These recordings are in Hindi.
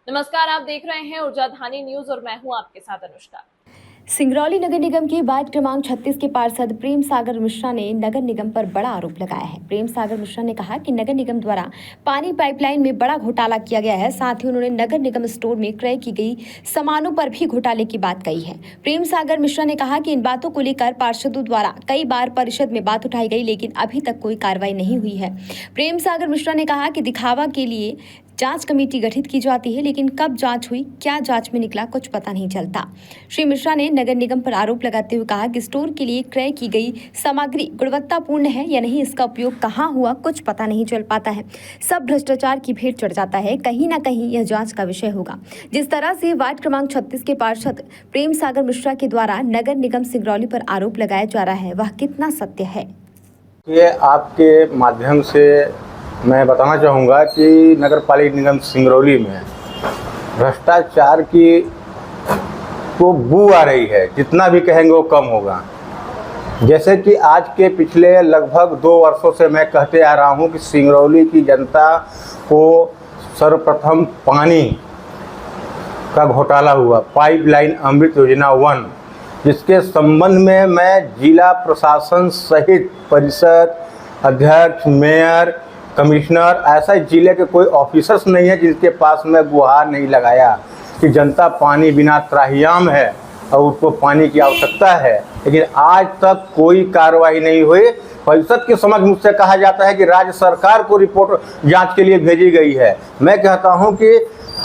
नमस्कार, आप देख रहे हैं ऊर्जा धानी न्यूज और मैं हूं आपके साथ अनुष्का। सिंगरौली नगर निगम के वार्ड क्रमांक 36 के पार्षद प्रेम सागर मिश्रा ने नगर निगम पर बड़ा आरोप लगाया है। प्रेम सागर मिश्रा ने कहा कि नगर निगम द्वारा पानी पाइपलाइन में बड़ा घोटाला किया गया है। साथ ही उन्होंने नगर निगम स्टोर में क्रय की गई सामानों पर भी घोटाले की बात कही है। प्रेम सागर मिश्रा ने कहा कि इन बातों को लेकर पार्षदों द्वारा कई बार परिषद में बात उठाई गई, लेकिन अभी तक कोई कार्रवाई नहीं हुई है। प्रेम सागर मिश्रा ने कहा कि दिखावा के लिए जांच कमेटी गठित की जाती है, लेकिन कब जांच हुई, क्या जांच में निकला, कुछ पता नहीं चलता। श्री मिश्रा ने नगर निगम पर आरोप लगाते हुए कहा कि स्टोर के लिए क्रय की गई सामग्री गुणवत्तापूर्ण है या नहीं, इसका उपयोग कहाँ हुआ, कुछ पता नहीं चल पाता है। सब भ्रष्टाचार की भेंट चढ़ जाता है। कहीं ना कहीं यह जांच का विषय होगा। जिस तरह से वार्ड क्रमांक 36 के पार्षद प्रेम सागर मिश्रा के द्वारा नगर निगम सिंगरौली पर आरोप लगाया जा रहा है, वह कितना सत्य है। ये आपके माध्यम से मैं बताना चाहूँगा कि नगर पालिका निगम सिंगरौली में भ्रष्टाचार की तो बू आ रही है। जितना भी कहेंगे वो कम होगा। जैसे कि आज के पिछले लगभग 2 वर्षों से मैं कहते आ रहा हूँ कि सिंगरौली की जनता को सर्वप्रथम पानी का घोटाला हुआ, पाइपलाइन अमृत योजना 1, जिसके संबंध में मैं जिला प्रशासन सहित परिषद अध्यक्ष, मेयर, कमिश्नर, ऐसा जिले के कोई ऑफिसर्स नहीं है जिसके पास में गुहार नहीं लगाया कि जनता पानी बिना त्राहियाम है और उसको पानी की आवश्यकता है। लेकिन आज तक कोई कार्रवाई नहीं हुई। परिषद के समक्ष मुझसे कहा जाता है कि राज्य सरकार को रिपोर्ट जांच के लिए भेजी गई है। मैं कहता हूं कि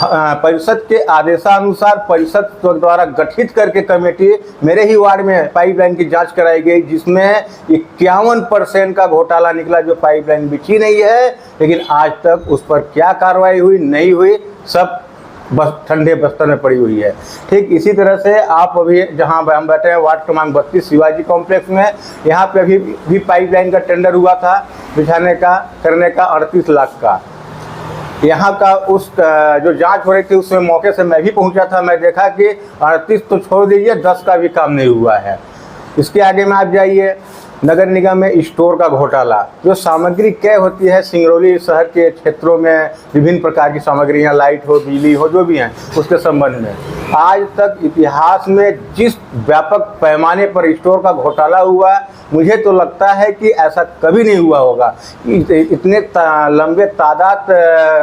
परिषद के आदेशानुसार परिषद द्वारा गठित करके कमेटी मेरे ही वार्ड में पाइपलाइन की जांच कराई गई, जिसमें 51% का घोटाला निकला, जो पाइपलाइन बिछी नहीं है। लेकिन आज तक उस पर क्या कार्रवाई हुई, नहीं हुई, सब बस ठंडे बस्तर में पड़ी हुई है। ठीक इसी तरह से आप अभी जहां हम बैठे हैं वार्ड क्रमांक 32 शिवाजी कॉम्प्लेक्स में, यहाँ पे अभी भी पाइपलाइन का टेंडर हुआ था बिछाने का, करने का 38 लाख का। यहाँ का उस जो जांच हो रही थी उसमें मौके से मैं भी पहुँचा था। मैं देखा कि 38 तो छोड़ दीजिए, 10 का भी काम नहीं हुआ है। इसके आगे में आप जाइए, नगर निगम में स्टोर का घोटाला, जो सामग्री क्रय होती है सिंगरौली शहर के क्षेत्रों में, विभिन्न प्रकार की सामग्रियां, लाइट हो, बिजली हो, जो भी हैं, उसके संबंध में आज तक इतिहास में जिस व्यापक पैमाने पर स्टोर का घोटाला हुआ, मुझे तो लगता है कि ऐसा कभी नहीं हुआ होगा। इतने लंबे तादाद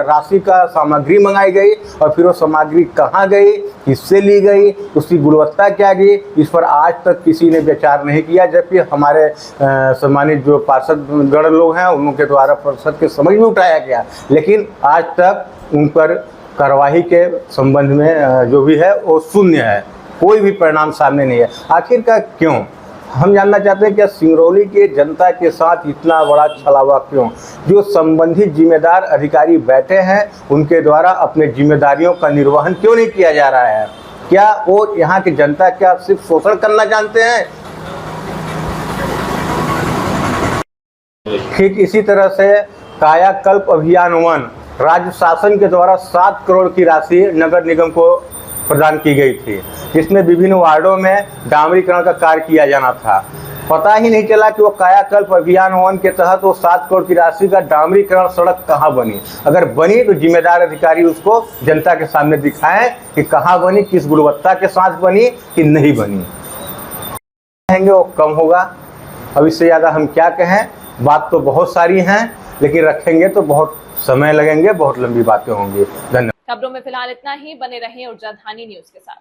राशि का सामग्री मंगाई गई और फिर वो सामग्री कहाँ गई, किससे ली गई, उसकी गुणवत्ता क्या गई, इस पर आज तक किसी ने विचार नहीं किया। जबकि हमारे सम्मानित जो पार्षद गण लोग हैं उनके द्वारा परिषद के समझ में उठाया गया, लेकिन आज तक उन पर कार्रवाई के संबंध में जो भी है वो शून्य है। कोई भी परिणाम सामने नहीं है। आखिर का क्यों, हम जानना चाहते हैं कि सिंगरौली के जनता के साथ इतना बड़ा छलावा क्यों। जो संबंधित जिम्मेदार अधिकारी बैठे हैं उनके द्वारा अपने जिम्मेदारियों का निर्वहन क्यों नहीं किया जा रहा है। क्या वो यहाँ की जनता क्या सिर्फ शोषण करना जानते हैं। ठीक इसी तरह से कायाकल्प अभियान 1 राज्य शासन के द्वारा 7 करोड़ की राशि नगर निगम को प्रदान की गई थी, जिसमें विभिन्न वार्डों में डामरीकरण का कार्य किया जाना था। पता ही नहीं चला कि वो कायाकल्प अभियान 1 के तहत वो 7 करोड़ की राशि का डामरीकरण सड़क कहाँ बनी। अगर बनी तो जिम्मेदार अधिकारी उसको जनता के सामने दिखाएं कि कहाँ बनी, किस गुणवत्ता के साथ बनी कि नहीं बनी। कहेंगे वो कम होगा। अब इससे ज़्यादा हम क्या कहें, बात तो बहुत सारी हैं, लेकिन रखेंगे तो बहुत समय लगेंगे, बहुत लंबी बातें होंगी। धन्यवाद। खबरों में फिलहाल इतना ही। बने रहें ऊर्जा धानी न्यूज के साथ।